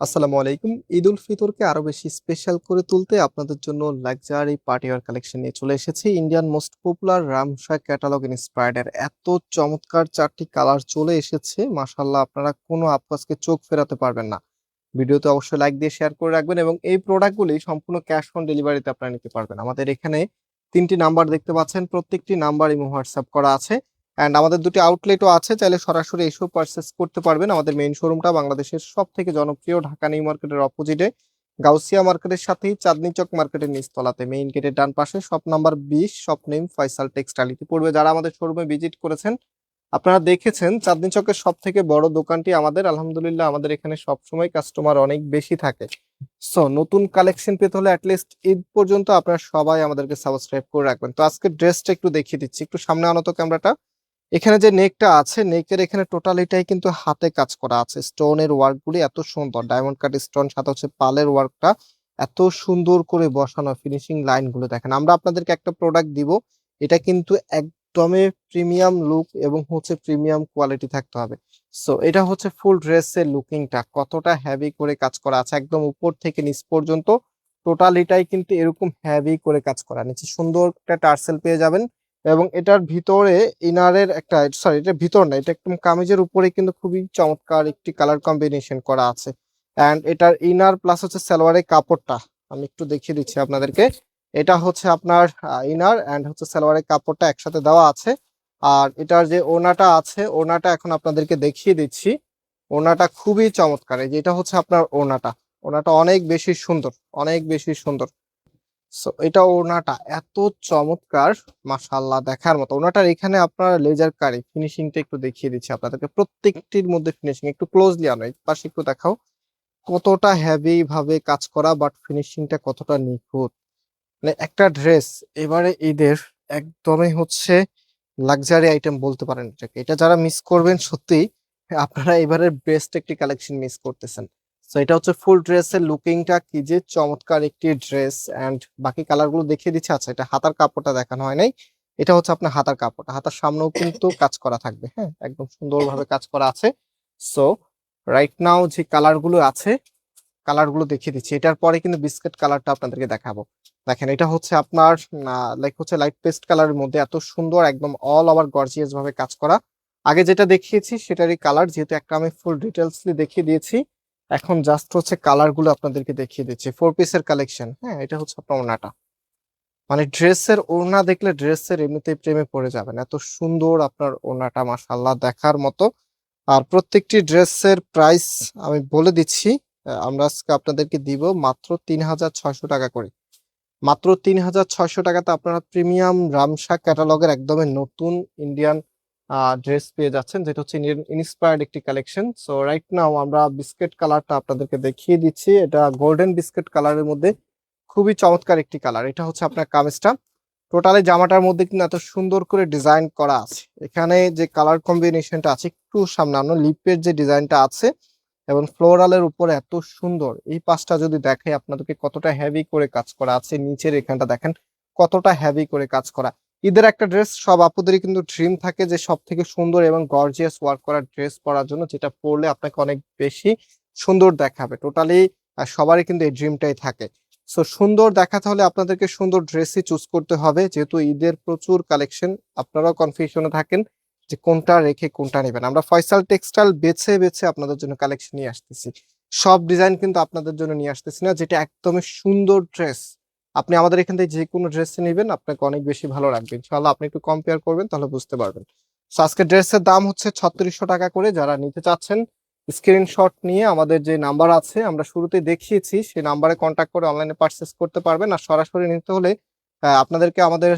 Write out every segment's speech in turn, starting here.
আসসালামু আলাইকুম। ঈদ উল ফিতরকে আরো বেশি স্পেশাল করে তুলতে আপনাদের জন্য লাক্সারি পার্টিওয়ার কালেকশন নিয়ে চলে এসেছি। Indian most popular Ramsha catalogue inspired এর এত চমৎকার চারটি কালার চলে এসেছে, মাশাআল্লাহ আপনারা কোনো আপনাকে চোখ ফেরাতে পারবেন না। ভিডিওতে অবশ্যই লাইক দিয়ে শেয়ার করে রাখবেন এবং এই প্রোডাক্টগুলি সম্পূর্ণ ক্যাশ অন ডেলিভারিতে আপনারা নিতে পারবেন। আমাদের এখানে তিনটি নাম্বার দেখতে পাচ্ছেন, প্রত্যেকটি নাম্বার ইমো হোয়াটসঅ্যাপ করা আছে। অ্যান্ড আমাদের দুটি আউটলেটও আছে, চাইলে সরাসরি এসেও পারচেস করতে পারবেন। আমাদের মেইন শোরুমটা বাংলাদেশের সব থেকে জনপ্রিয় ঢাকা নিউ মার্কেটের অপোজিটে গাউসিয়া মার্কেটের সাথেই চাঁদনী চক মার্কেটের নিচতলাতে, মেইন গেটের ডান পাশে, shop number 20, shop name Faisal textile. ইতিপূর্বে যারা আমাদের শোরুমে ভিজিট করেছেন আপনারা দেখেছেন চাঁদনী চকের সব থেকে বড় দোকানটি আমাদের। আলহামদুলিল্লাহ আমাদের এখানে সবসময় কাস্টমার অনেক বেশি থাকে। সো নতুন কালেকশন পেতে হলে অ্যাটলিস্ট ঈদ পর্যন্ত আপনারা সবাই আমাদেরকে সাবস্ক্রাইব করে রাখবেন। তো আজকে ড্রেসটা একটু দেখিয়ে দিচ্ছি, একটু সামনে আনো তো ক্যামেরাটা। এখানে যে নেকটা আছে, নেকের এখানে টোটালিটাই কিন্তু হাতে কাজ করা আছে। স্টোনের ওয়ার্ক গুলি এত সুন্দর, ডায়মন্ড কাট স্টোন, সাথে হচ্ছে পালের ওয়ার্কটা এত সুন্দর করে বসানো, ফিনিশিং লাইন গুলো দেখেন। আমরা আপনাদেরকে একটা প্রোডাক্ট দিব, এটা কিন্তু একদমই প্রিমিয়াম লুক এবং হচ্ছে প্রিমিয়াম কোয়ালিটি থাকতে হবে। সো এটা হচ্ছে ফুল ড্রেসের লুকিংটা, কতটা হেভি করে কাজ করা আছে একদম উপর থেকে নিচ পর্যন্ত। টোটালিটাই কিন্তু এরকম হেভি করে কাজ করা, নিচে সুন্দর একটা টার্সেল পেয়ে যাবেন এবং এটার ভিতরে ইনারের একটা, সরি এটা ভিতর না, এটা একদম কামিজের উপরে কিন্তু খুবই চমৎকার একটি কালার কম্বিনেশন করা আছে। এন্ড এটার ইনার প্লাস হচ্ছে সালোয়ারের কাপড়টা আমি একটু দেখিয়ে দিচ্ছি আপনাদেরকে। এটা হচ্ছে আপনার ইনার এন্ড হচ্ছে সালোয়ারের কাপড়টা একসাথে দেওয়া আছে। আর এটার যে ওনাটা আছে, ওনাটা এখন আপনাদেরকে দেখিয়ে দিচ্ছি। ওনাটা খুবই চমৎকার, এই যে এটা হচ্ছে আপনার ওনাটা। ওনাটা অনেক বেশি সুন্দর, অনেক বেশি সুন্দর। সো এটা ওড়নাটা এত চমৎকার, মাশাআল্লাহ দেখার মতো। ওড়নাটার এখানে আপনার লেজার কারি ফিনিশিংটা একটু দেখিয়ে দিচ্ছি আপনাদেরকে, প্রত্যেকটির মধ্যে ফিনিশিং একটু ক্লোজলি আনো, এই পাশে একটু দেখাও কতটা হেভি ভাবে কাজ করা, বাট ফিনিশিংটা কতটা নিখুঁত। মানে একটা ড্রেস এবারে ঈদের একদমই হচ্ছে লাক্সারি আইটেম বলতে পারেন এটাকে। এটা যারা মিস করবেন সত্যি আপনারা এবারে বেস্ট একটি কালেকশন মিস করতেছেন। সো এটা হচ্ছে ফুল ড্রেসের লুকিংটা, কি যে চমৎকার একটি ড্রেস। এন্ড বাকি কালার গুলো দেখিয়ে দিচ্ছে। আচ্ছা, এটা হাতার কাপড়টা দেখানো হয় নাই, এটা হচ্ছে আপনার হাতার কাপড়টা। হাতার সামনেও কিন্তু কাজ করা থাকবে, হ্যাঁ একদম সুন্দরভাবে কাজ করা আছে। সো রাইট নাও যে কালার গুলো আছে, কালার গুলো দেখিয়ে দিচ্ছি। এটার পরে কিন্তু বিস্কিট কালারটা আপনাদেরকে দেখাবো। দেখেন এটা হচ্ছে আপনার লাইক হচ্ছে লাইট পেস্ট কালারের মধ্যে এত সুন্দর, একদম অল ওভার গর্জিয়াস ভাবে কাজ করা। আগে যেটা দেখিয়েছি সেটারই কালার, যেহেতু একটা আমি ফুল ডিটেলসলি দেখিয়ে দিয়েছি, এখন জাস্ট হচ্ছে কালার গুলো আপনাদেরকে দেখিয়ে দিচ্ছি। 4 পিসের কালেকশন, হ্যাঁ এটা হচ্ছে আপনার ওড়নাটা। মানে ড্রেসের ওড়না দেখলে ড্রেসের এমনিতেই প্রেমে পড়ে যাবেন, এত সুন্দর আপনার ওড়নাটা, মাশাআল্লাহ দেখার মতো। আর প্রত্যেকটি ড্রেসের প্রাইস আমি বলে দিচ্ছি। আমরা আজকে আপনাদেরকে দিব মাত্র 3600 টাকা করে। মাত্র 3600 টাকাতে আপনারা প্রিমিয়াম রামসা ক্যাটালগের একদমই নতুন ইন্ডিয়ান ড্রেস পেয়ে যাচ্ছেন, যেটা হচ্ছে ইন্ডিয়ান ইন্সপায়ার্ড একটি কালেকশন। সো রাইট নাও আমরা বিস্কিট কালারটা আপনাদেরকে দেখিয়ে দিচ্ছি। এটা গোল্ডেন বিস্কিট কালারের মধ্যে খুবই চমৎকার একটি কালার। এটা হচ্ছে আপনার কামিজটা। টোটালি জামাটার মধ্যে কিন্তু এত সুন্দর করে ডিজাইন করা আছে। এখানে যে কালার কম্বিনেশনটা আছে, একটু সামনে লিপের যে ডিজাইনটা আছে এবং ফ্লোরালের উপরে এত সুন্দর, এই পাশটা যদি দেখে আপনাদেরকে কতটা হেভি করে কাজ করা আছে। নিচের এখানটা দেখেন কতটা হেভি করে কাজ করা। ঈদের একটা ড্রেস সব আপুদেরই কিন্তু ড্রিম থাকে যে সব থেকে সুন্দর এবং গর্জিয়াস ওয়ার্ক করা ড্রেস পরার জন্য, যেটা পরলে আপনাকে অনেক বেশি সুন্দর দেখাবে। টোটালি সবারই কিন্তু এই ড্রিমটাই থাকে। সো সুন্দর দেখাতে হলে আপনাদেরকে সুন্দর ড্রেসই চুজ করতে হবে, যেহেতু ঈদের প্রচুর কালেকশন। আপনারাও কনফিউশনে থাকেন যে কোনটা রেখে কোনটা নেবেন। আমরা ফয়সাল টেক্সটাইল বেছে বেছে আপনাদের জন্য কালেকশন নিয়ে আসতেছি। সব ডিজাইন কিন্তু আপনাদের জন্য নিয়ে আসতেছি না, যেটা একদমই সুন্দর ড্রেস আপনি আমাদের এখান থেকে যে কোনো ড্রেস নেবেন আপনাকে অনেক বেশি ভালো লাগবে ইনশাআল্লাহ। আপনি একটু কম্পেয়ার করবেন তাহলে বুঝতে পারবেন। তো আজকে ড্রেসের দাম হচ্ছে 3600 টাকা করে। যারা নিতে চাচ্ছেন স্ক্রিনশট নিয়ে আমাদের যে নাম্বার আছে আমরা শুরুতে দেখিয়েছি, সেই নাম্বারে কন্ট্যাক্ট করে অনলাইনে পারচেস করতে পারবেন। আর সরাসরি নিতে হলে আপনাদেরকে আমাদের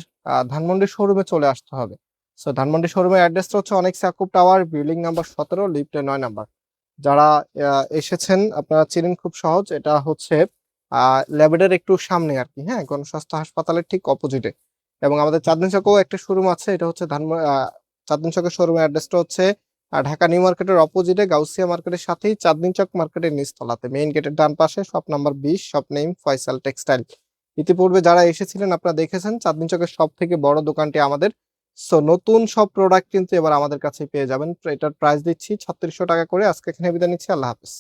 ধানমন্ডি শোরুমে চলে আসতে হবে। সো ধানমন্ডি শোরুমের অ্যাড্রেসটা হচ্ছে অনেক ইয়াকুব টাওয়ার, বিল্ডিং নাম্বার 17, লিফটে 9 নাম্বার। যারা এসেছেন আপনারা চিনেন খুব সহজ, এটা হচ্ছে ল্যাবেডের একটু সামনে আর কি, হ্যাঁ গণস্বাস্থ্য হাসপাতালের ঠিক অপোজিটে। এবং আমাদের চাঁদনী চকেও একটা শোরুম আছে, এটা হচ্ছে চাঁদনী চকের শোরুমের অ্যাড্রেসটা হচ্ছে ঢাকা নিউ মার্কেটের অপোজিটে গাউসিয়া মার্কেটের সাথেই চাঁদনী চক মার্কেটের নিচতলাতে, মেইন গেটের ডান পাশে, shop number 20, shop name Faisal textile. ইতিপূর্বে যারা এসেছিলেন আপনারা দেখেছেন চাঁদনী চকের সব থেকে বড় দোকানটি আমাদের। সো নতুন সব প্রোডাক্ট কিন্তু এবার আমাদের কাছে পেয়ে যাবেন। এটার প্রাইস দিচ্ছি 3600 টাকা করে। আজকে এখানে বিদায় নিচ্ছি, আল্লাহ হাফেজ।